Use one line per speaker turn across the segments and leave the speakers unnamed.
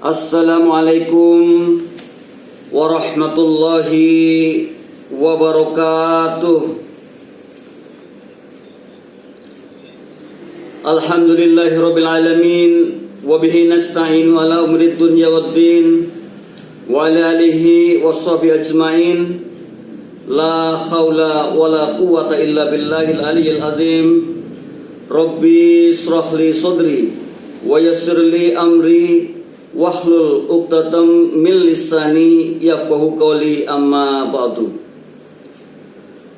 Assalamualaikum warahmatullahi wabarakatuh. Alhamdulillahirabbil alamin wa bihi nasta'inu ala umrid dunya waddin wa ala alihi washabihi ajmain. La haula wala quwwata illa billahil aliyyil azim. Rabbi shrah li sadri wa yassir li amri wahlul 'uqdatam min lisani yafqahu qawli, amma ba'du.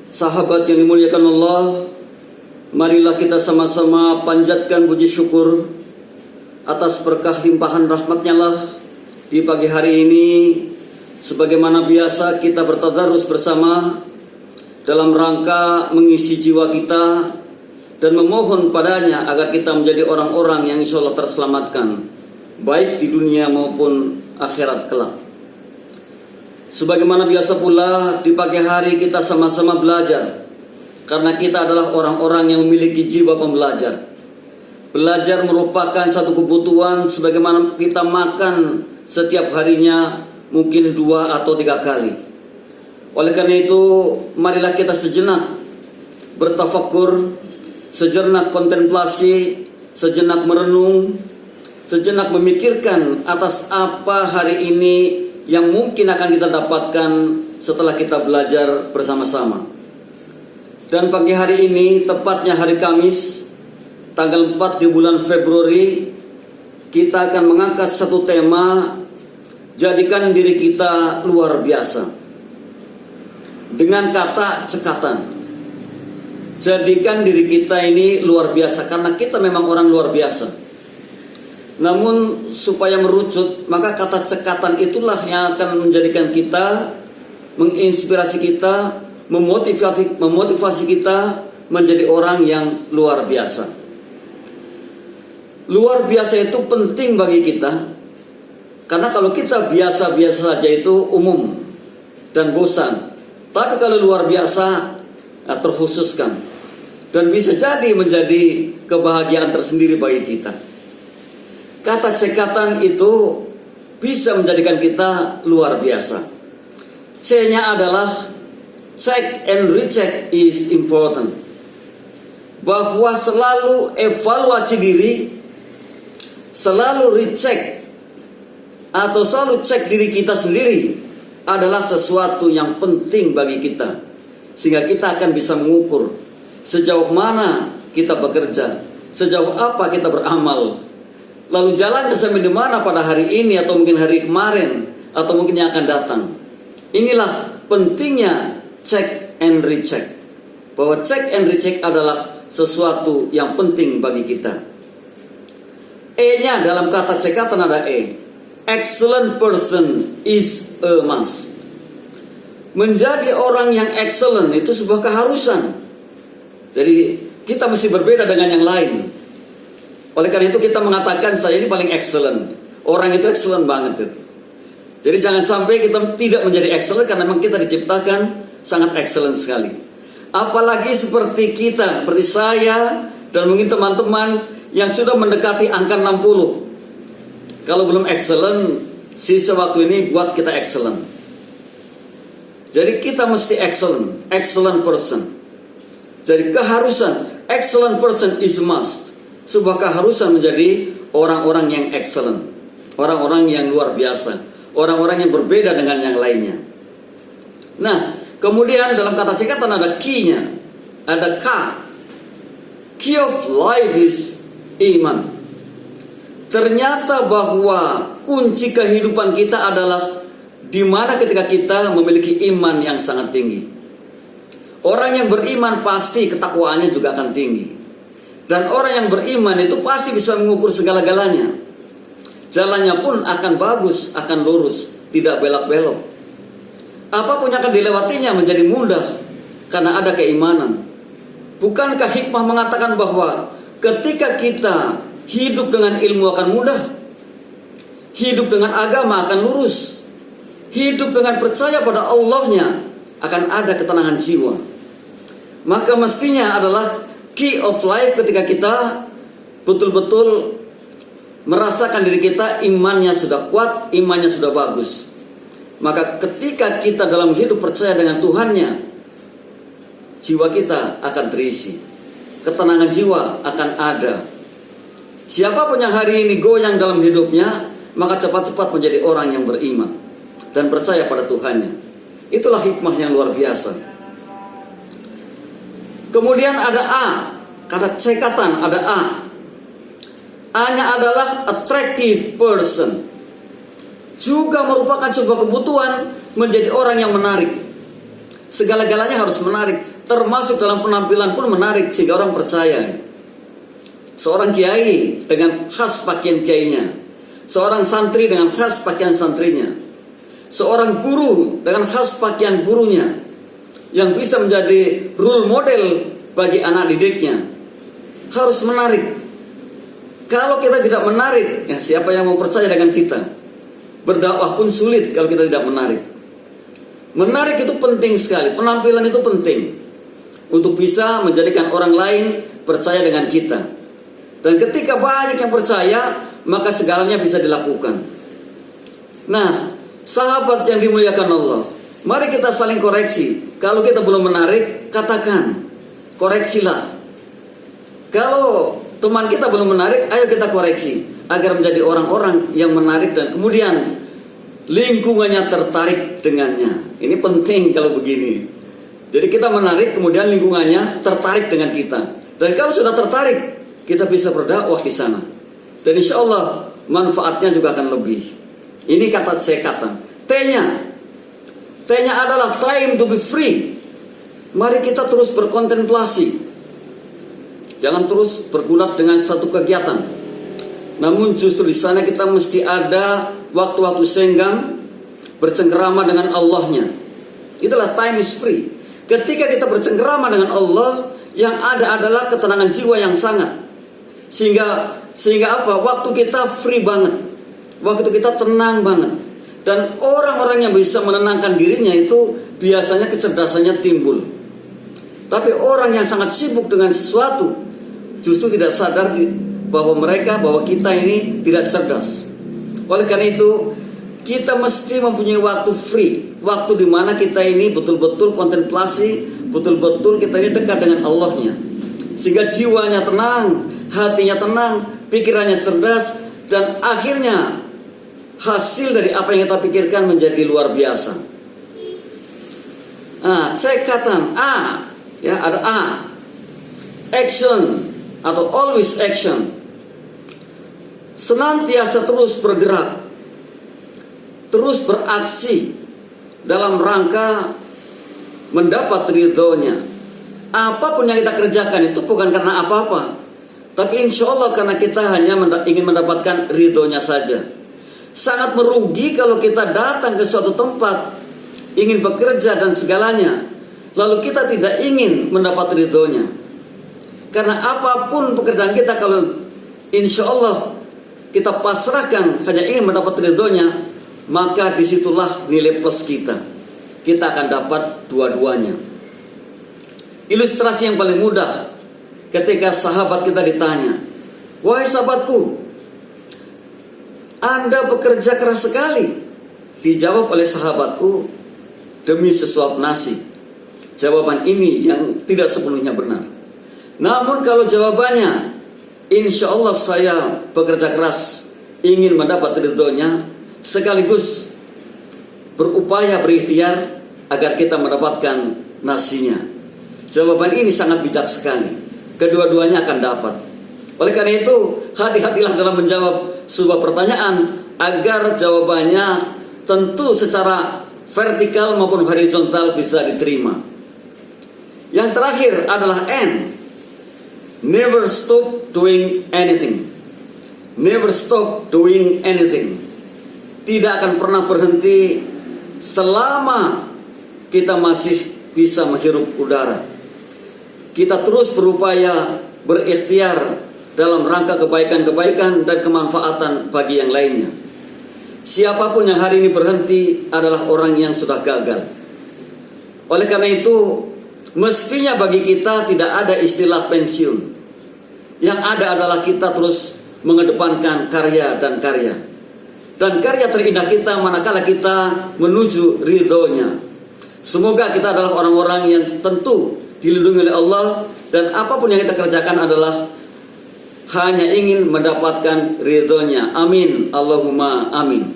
Sahabat yang dimuliakan Allah, marilah kita sama-sama panjatkan puji syukur atas berkah limpahan rahmatnya lah di pagi hari ini. Sebagaimana biasa kita bertadarus bersama dalam rangka mengisi jiwa kita dan memohon padanya agar kita menjadi orang-orang yang insya Allah terselamatkan, baik di dunia maupun akhirat kelak. Sebagaimana biasa pula di pagi hari kita sama-sama belajar, karena kita adalah orang-orang yang memiliki jiwa pembelajar. Belajar merupakan satu kebutuhan sebagaimana kita makan setiap harinya mungkin 2 atau 3 kali. Oleh karena itu, marilah kita sejenak bertafakur, sejenak kontemplasi, sejenak merenung, sejenak memikirkan atas apa hari ini yang mungkin akan kita dapatkan setelah kita belajar bersama-sama. Dan pagi hari ini, tepatnya hari Kamis, tanggal 4 di bulan Februari, kita akan mengangkat satu tema, jadikan diri kita luar biasa. Dengan kata cekatan. Jadikan diri kita ini luar biasa, karena kita memang orang luar biasa. Namun supaya merucut, maka kata cekatan itulah yang akan menjadikan kita, menginspirasi kita, memotivasi kita menjadi orang yang luar biasa. Luar biasa itu penting bagi kita, karena kalau kita biasa-biasa saja itu umum dan bosan. Tapi kalau luar biasa terkhususkan dan bisa jadi menjadi kebahagiaan tersendiri bagi kita. Kata cekatan itu bisa menjadikan kita luar biasa. C-nya adalah check and recheck is important. Bahwa selalu evaluasi diri, selalu recheck atau selalu cek diri kita sendiri adalah sesuatu yang penting bagi kita. Sehingga kita akan bisa mengukur sejauh mana kita bekerja, sejauh apa kita beramal, lalu jalannya sampai di mana pada hari ini atau mungkin hari kemarin atau mungkin yang akan datang. Inilah pentingnya check and recheck. Bahwa check and recheck adalah sesuatu yang penting bagi kita. E-nya dalam kata cekatan ada E. Excellent person is a must. Menjadi orang yang excellent itu sebuah keharusan. Jadi kita mesti berbeda dengan yang lain. Oleh karena itu kita mengatakan saya ini paling excellent. Orang itu excellent banget itu. Jadi jangan sampai kita tidak menjadi excellent, karena memang kita diciptakan sangat excellent sekali. Apalagi seperti kita, seperti saya dan mungkin teman-teman yang sudah mendekati angka 60. Kalau belum excellent, sisa waktu ini buat kita excellent. Jadi kita mesti excellent person. Jadi keharusan, excellent person is must. Sebuah keharusan menjadi orang-orang yang excellent, orang-orang yang luar biasa, orang-orang yang berbeda dengan yang lainnya. Nah, kemudian dalam kata cekatan ada key-nya, ada K. Key of life is iman. Ternyata bahwa kunci kehidupan kita adalah di mana ketika kita memiliki iman yang sangat tinggi. Orang yang beriman pasti ketakwaannya juga akan tinggi. Dan orang yang beriman itu pasti bisa mengukur segala-galanya. Jalannya pun akan bagus, akan lurus, tidak belok-belok. Apapun yang akan dilewatinya menjadi mudah karena ada keimanan. Bukankah hikmah mengatakan bahwa ketika kita hidup dengan ilmu akan mudah, hidup dengan agama akan lurus, hidup dengan percaya pada Allahnya akan ada ketenangan jiwa. Maka mestinya adalah key of life ketika kita betul-betul merasakan diri kita imannya sudah kuat, imannya sudah bagus. Maka ketika kita dalam hidup percaya dengan Tuhannya, jiwa kita akan terisi, ketenangan jiwa akan ada. Siapapun yang hari ini goyang dalam hidupnya, maka cepat-cepat menjadi orang yang beriman dan percaya pada Tuhannya. Itulah hikmah yang luar biasa. Kemudian ada A, kata cekatan ada A. A-nya adalah attractive person. Juga merupakan sebuah kebutuhan menjadi orang yang menarik. Segala-galanya harus menarik, termasuk dalam penampilan pun menarik sehingga orang percaya. Seorang kiai dengan khas pakaian kiainya, seorang santri dengan khas pakaian santrinya, seorang guru dengan khas pakaian gurunya, yang bisa menjadi role model bagi anak didiknya, harus menarik. Kalau kita tidak menarik, ya siapa yang mau percaya dengan kita? Berdakwah pun sulit kalau kita tidak menarik. Menarik itu penting sekali, penampilan itu penting untuk bisa menjadikan orang lain percaya dengan kita. Dan ketika banyak yang percaya, maka segalanya bisa dilakukan. Nah, sahabat yang dimuliakan Allah, mari kita saling koreksi. Kalau kita belum menarik, katakan, koreksilah. Kalau teman kita belum menarik, ayo kita koreksi agar menjadi orang-orang yang menarik dan kemudian lingkungannya tertarik dengannya. Ini penting kalau begini. Jadi kita menarik, kemudian lingkungannya tertarik dengan kita. Dan kalau sudah tertarik, kita bisa berdakwah di sana. Dan insya Allah manfaatnya juga akan lebih. Ini kata cekatan. T-nya adalah time to be free. Mari kita terus berkontemplasi. Jangan terus bergulat dengan satu kegiatan. Namun justru di sana kita mesti ada waktu-waktu senggang, bercengkerama dengan Allahnya. Itulah time is free. Ketika kita bercengkerama dengan Allah, yang ada adalah ketenangan jiwa yang sangat. Sehingga apa? Waktu kita free banget. Waktu kita tenang banget. Dan orang-orang yang bisa menenangkan dirinya itu biasanya kecerdasannya timbul. Tapi orang yang sangat sibuk dengan sesuatu justru tidak sadar bahwa kita ini tidak cerdas. Oleh karena itu, kita mesti mempunyai waktu free, waktu di mana kita ini betul-betul kontemplasi, betul-betul kita ini dekat dengan Allahnya, sehingga jiwanya tenang, hatinya tenang, pikirannya cerdas, dan akhirnya hasil dari apa yang kita pikirkan menjadi luar biasa. Cekatan A, ya ada A, action atau always action. Senantiasa terus bergerak, terus beraksi dalam rangka mendapat ridhonya. Apapun yang kita kerjakan itu bukan karena apa-apa, tapi insya Allah karena kita hanya ingin mendapatkan ridhonya saja. Sangat merugi kalau kita datang ke suatu tempat, ingin bekerja dan segalanya, lalu kita tidak ingin mendapat ridhonya. Karena apapun pekerjaan kita, kalau insya Allah kita pasrahkan hanya ingin mendapat ridhonya, maka disitulah nilai plus kita. Kita akan dapat dua-duanya. Ilustrasi yang paling mudah, ketika sahabat kita ditanya, "Wahai sahabatku, Anda bekerja keras sekali." Dijawab oleh sahabatku, "Demi sesuap nasi." Jawaban ini yang tidak sepenuhnya benar. Namun kalau jawabannya, "Insya Allah saya bekerja keras, ingin mendapat ridhonya, sekaligus berupaya berikhtiar agar kita mendapatkan nasinya." Jawaban ini sangat bijak sekali. Kedua-duanya akan dapat. Oleh karena itu, hati-hatilah dalam menjawab sebuah pertanyaan agar jawabannya tentu secara vertikal maupun horizontal bisa diterima. Yang terakhir adalah N. Never stop doing anything. Never stop doing anything. Tidak akan pernah berhenti selama kita masih bisa menghirup udara. Kita terus berupaya berikhtiar dalam rangka kebaikan-kebaikan dan kemanfaatan bagi yang lainnya. Siapapun yang hari ini berhenti adalah orang yang sudah gagal. Oleh karena itu, mestinya bagi kita tidak ada istilah pensiun. Yang ada adalah kita terus mengedepankan karya dan karya. Dan karya terindah kita manakala kita menuju ridhonya. Semoga kita adalah orang-orang yang tentu dilindungi oleh Allah, dan apapun yang kita kerjakan adalah hanya ingin mendapatkan ridhonya. Amin, Allahumma amin.